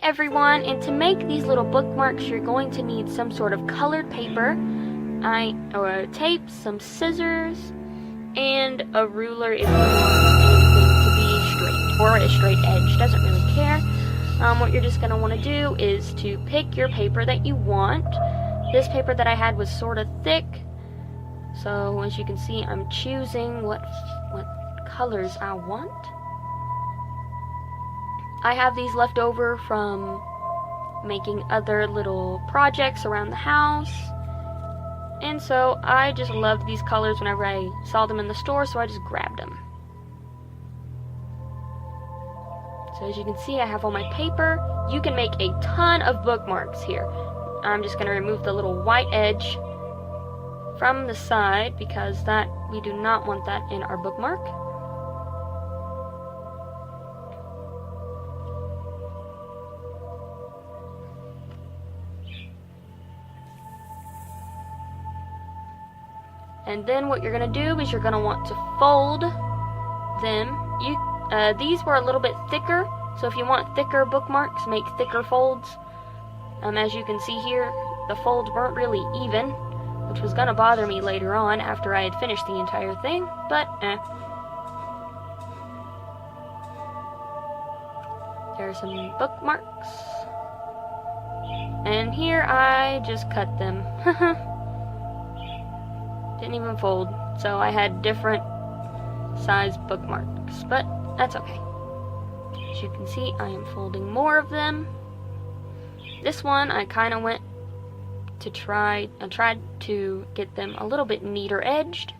everyone, and to make these little bookmarks you're going to need some sort of colored paper, or tape, some scissors, and a ruler if you want anything to be straight, or a straight edge, doesn't really care. What you're just going to want to do is to pick your paper that you want. This paper that I had was sort of thick, so as you can see I'm choosing what colors I want. I have these left over from making other little projects around the house, and so I just loved these colors whenever I saw them in the store, so I just grabbed them. So as you can see, I have all my paper. You can make a ton of bookmarks here. I'm just going to remove the little white edge from the side because we do not want that in our bookmark. And then what you're going to do is you're going to want to fold them. These were a little bit thicker, so if you want thicker bookmarks, make thicker folds. As you can see here, the folds weren't really even, which was going to bother me later on after I had finished the entire thing, but There's some bookmarks. And here I just cut them. Didn't even fold, so I had different size bookmarks, but that's okay. As you can see, I am folding more of them. This one I kind of went to tried to get them a little bit neater edged.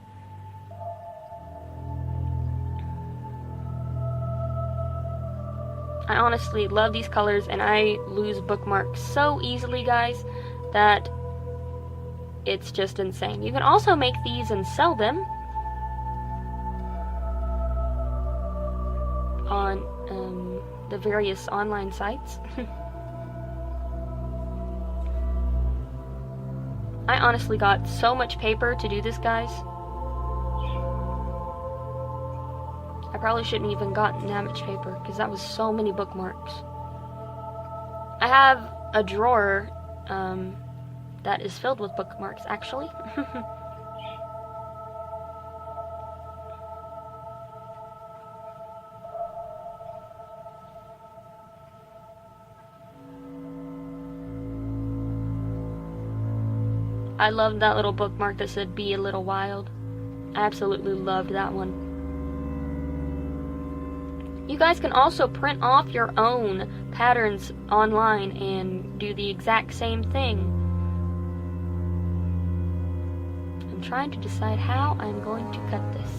I honestly love these colors, and I lose bookmarks so easily, guys, that it's just insane. You can also make these and sell them on the various online sites. I honestly got so much paper to do this, guys. I probably shouldn't even gotten that much paper because that was so many bookmarks. I have a drawer that is filled with bookmarks, actually. I loved that little bookmark that said "Be a Little Wild." I absolutely loved that one. You guys can also print off your own patterns online and do the exact same thing. I'm trying to decide how I'm going to cut this.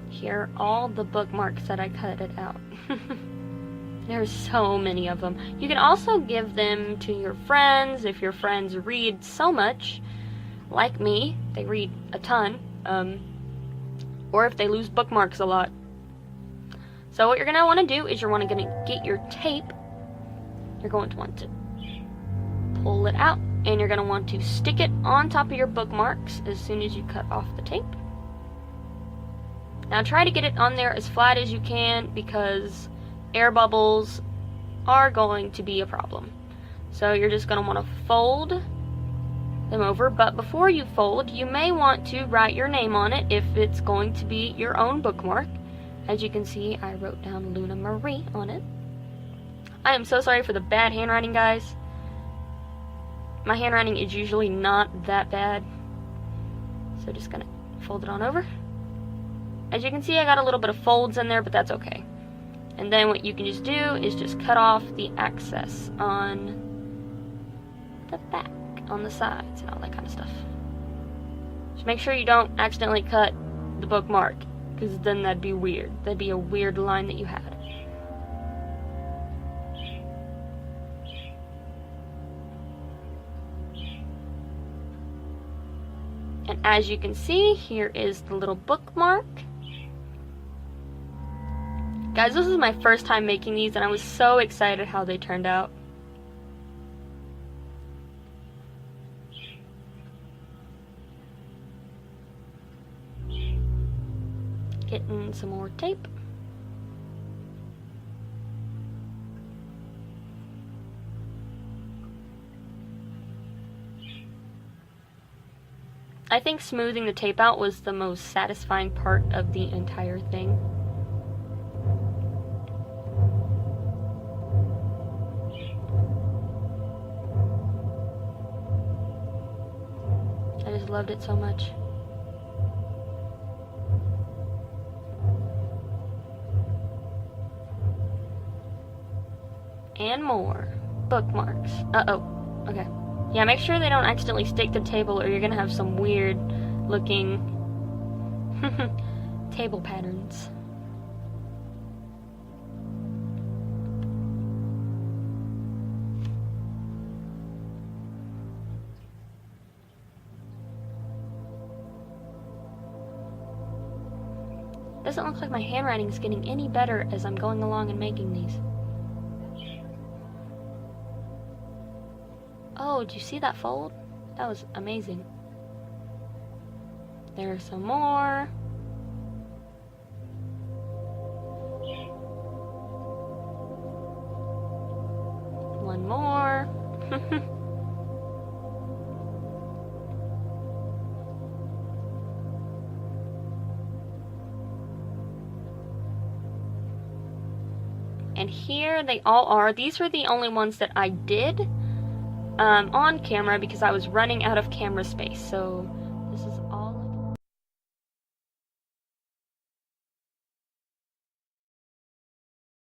Here are all the bookmarks that I cut it out. There's so many of them. You can also give them to your friends if your friends read so much, like me, they read a ton, or if they lose bookmarks a lot. So what you're going to want to do is you're going to get your tape. You're going to want to pull it out, and you're going to want to stick it on top of your bookmarks as soon as you cut off the tape. Now try to get it on there as flat as you can because air bubbles are going to be a problem. So you're just going to want to fold them over, but before you fold, you may want to write your name on it if it's going to be your own bookmark. As you can see, I wrote down Luna Marie on it. I am so sorry for the bad handwriting, guys. My handwriting is usually not that bad. So just going to fold it on over. As you can see, I got a little bit of folds in there, but that's okay. And then what you can just do is just cut off the excess on the back, on the sides, and all that kind of stuff. Just make sure you don't accidentally cut the bookmark, because then that'd be weird. That'd be a weird line that you had. And as you can see, here is the little bookmark. Guys, this is my first time making these, and I was so excited how they turned out. Getting some more tape. I think smoothing the tape out was the most satisfying part of the entire thing. I just loved it so much. And more bookmarks. Uh-oh. Okay. Yeah, make sure they don't accidentally stick to the table or you're gonna have some weird looking table patterns. Doesn't look like my handwriting is getting any better as I'm going along and making these. Oh, did you see that fold? That was amazing. There's some more. One more. And here they all are. These were the only ones that I did on camera because I was running out of camera space. So